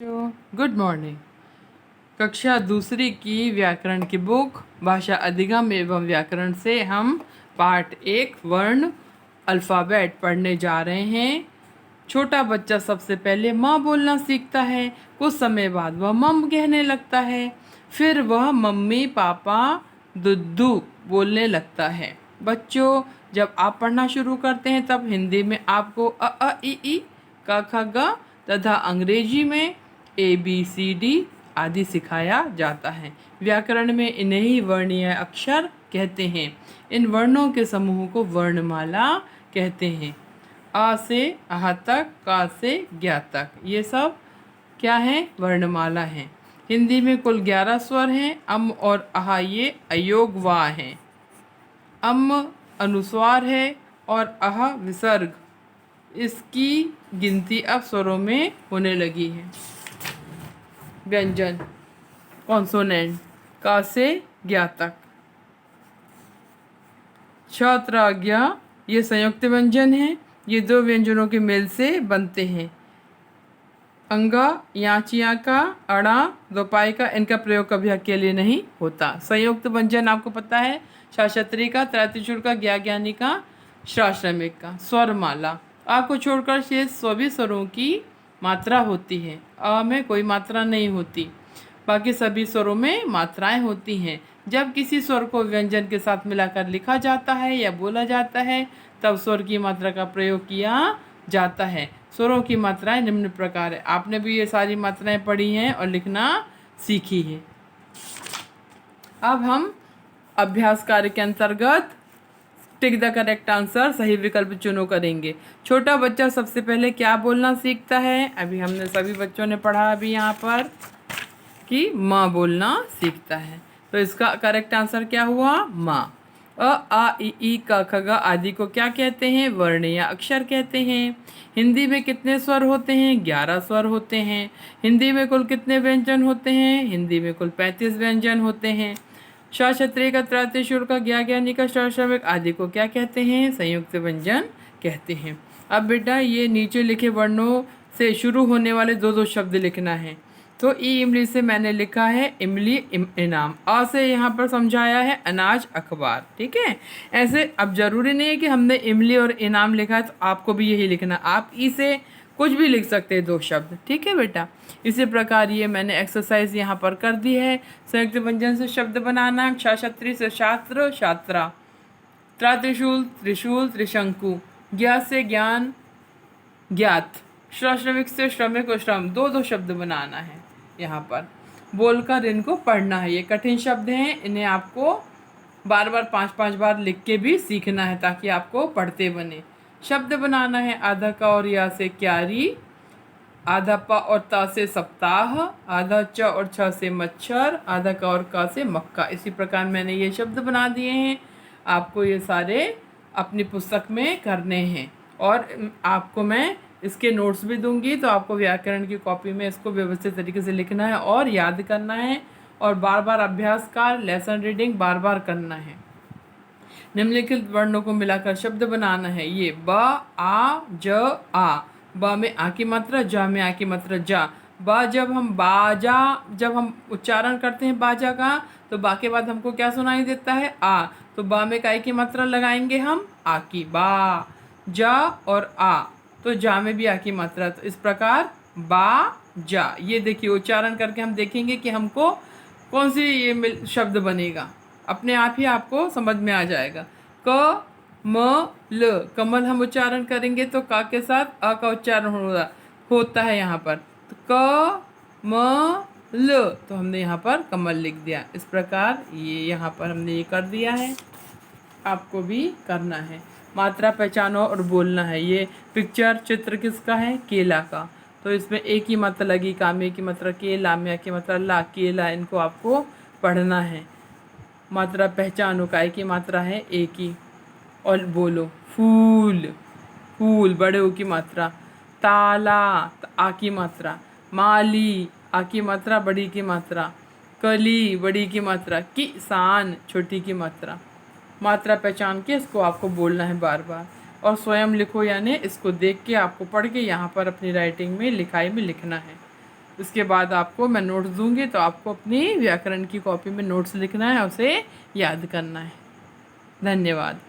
Good morning. कक्षा दूसरी की व्याकरण की बुक भाषा अधिगम एवं व्याकरण से हम पाठ 1 वर्ण अल्फ़ाबेट पढ़ने जा रहे हैं। छोटा बच्चा सबसे पहले माँ बोलना सीखता है। कुछ समय बाद वह मम कहने लगता है। फिर वह मम्मी पापा दुद्दू बोलने लगता है। बच्चों, जब आप पढ़ना शुरू करते हैं तब हिंदी में आपको अ ई क ख ग तथा अंग्रेजी में ABCD आदि सिखाया जाता है। व्याकरण में इन्हें ही वर्णीय अक्षर कहते हैं। इन वर्णों के समूह को वर्णमाला कहते हैं। अ से आह तक, का से ज्ञा तक, ये सब क्या है? वर्णमाला हैं। हिंदी में कुल 11 स्वर हैं। अम और आह ये अयोग वा हैं। अम अनुस्वार है और आह विसर्ग। इसकी गिनती अब स्वरों में होने लगी है। व्यंजन कॉन्सोनेंट का से ज्ञा तक। छ ज्ञा ये संयुक्त व्यंजन है। ये दो व्यंजनों के मेल से बनते हैं। अंगा याचिया का अड़ा दोपाई का इनका प्रयोग कभी अकेले नहीं होता। संयुक्त व्यंजन आपको पता है शास्त्री का, त्रैतिशूल का, ज्ञा ज्ञानी का, श्राश्रमिक का। स्वरमाला आ को छोड़कर शेष सभी स्वरों की मात्रा होती है। अ में कोई मात्रा नहीं होती, बाकी सभी स्वरों में मात्राएं होती हैं। जब किसी स्वर को व्यंजन के साथ मिलाकर लिखा जाता है या बोला जाता है तब स्वर की मात्रा का प्रयोग किया जाता है। स्वरों की मात्राएं निम्न प्रकार है। आपने भी ये सारी मात्राएं पढ़ी हैं और लिखना सीखी है। अब हम अभ्यास कार्य के अंतर्गत टिक द करेक्ट आंसर, सही विकल्प चुनो करेंगे। छोटा बच्चा सबसे पहले क्या बोलना सीखता है? अभी हमने सभी बच्चों ने पढ़ा अभी यहाँ पर कि माँ बोलना सीखता है। तो इसका करेक्ट आंसर क्या हुआ? माँ। अ आ ई क ख ग आदि को क्या कहते हैं? वर्णीय अक्षर कहते हैं। हिंदी में कितने स्वर होते हैं? 11 स्वर होते हैं। हिंदी में कुल कितने व्यंजन होते हैं? हिंदी में कुल 35 व्यंजन होते हैं। क्षत्रिय का, त्रैतिशूल का, ज्ञा ज्ञानी का, श्राश्रमिक आदि को क्या कहते हैं? संयुक्त व्यंजन कहते हैं। अब बेटा ये नीचे लिखे वर्णों से शुरू होने वाले दो शब्द लिखना है। तो इमली से मैंने लिखा है इमली इनाम। अ से यहाँ पर समझाया है अनाज अखबार। ठीक है, ऐसे अब जरूरी नहीं है कि हमने इमली और इनाम लिखा है तो आपको भी यही लिखना। आप ई से कुछ भी लिख सकते हैं 2 शब्द। ठीक है बेटा, इसी प्रकार ये मैंने एक्सरसाइज यहाँ पर कर दी है। संयुक्त व्यंजन से शब्द बनाना। क्षत्रिय से शास्त्र शात्रा, त्रात्रिशूल त्रिशूल त्रिशंकु, ज्ञा से ज्ञान ज्ञात, श्रमिक से श्रमिक और श्रम। 2 शब्द बनाना है। यहाँ पर बोलकर इनको पढ़ना है। ये कठिन शब्द हैं, इन्हें आपको बार बार 5-5 बार लिख के भी सीखना है ताकि आपको पढ़ते बने। शब्द बनाना है। आधा का और या से क्यारी, आधा पा और ता से सप्ताह, आधा च और छ से मच्छर, आधा का और का से मक्का। इसी प्रकार मैंने ये शब्द बना दिए हैं। आपको ये सारे अपनी पुस्तक में करने हैं और आपको मैं इसके नोट्स भी दूंगी, तो आपको व्याकरण की कॉपी में इसको व्यवस्थित तरीके से लिखना है और याद करना है और बार बार अभ्यास का लेसन रीडिंग बार बार करना है। निम्नलिखित वर्णों को मिलाकर शब्द बनाना है। ये ब आ ज आ। ब में आ की मात्रा, जा में आ की मात्रा जा। ब जब हम उच्चारण करते हैं बाजा का तो बा के बाद हमको क्या सुनाई देता है? आ। तो बा में काय की मात्रा लगाएंगे हम? आ की। बा। जा और आ तो जा में भी आ की मात्रा। तो इस प्रकार बा जा। ये देखिए उच्चारण करके हम देखेंगे कि हमको कौन सी ये शब्द बनेगा। अपने आप ही आपको समझ में आ जाएगा। क म ल, कमल हम उच्चारण करेंगे तो का के साथ अ का उच्चारण होता है यहाँ पर। तो क म ल, तो हमने यहाँ पर कमल लिख दिया। इस प्रकार ये यहाँ पर हमने ये कर दिया है, आपको भी करना है। मात्रा पहचानो और बोलना है। ये पिक्चर चित्र किसका है? केला का। तो इसमें एक ही मात्रा लगी, का में की मात्रा के, ला में की मात्रा ला, केला। इनको आपको पढ़ना है। मात्रा पहचानो, काय की मात्रा है एक ही और बोलो। फूल, फूल बड़े ओ की मात्रा। ताला, आ की मात्रा। माली, आ की मात्रा बड़ी की मात्रा। कली, बड़ी की मात्रा। किसान, छोटी की मात्रा। मात्रा पहचान के इसको आपको बोलना है बार बार और स्वयं लिखो, यानी इसको देख के आपको पढ़ के यहाँ पर अपनी राइटिंग में लिखाई में लिखना है। उसके बाद आपको मैं नोट्स दूँगी, तो आपको अपनी व्याकरण की कॉपी में नोट्स लिखना है, उसे याद करना है। धन्यवाद।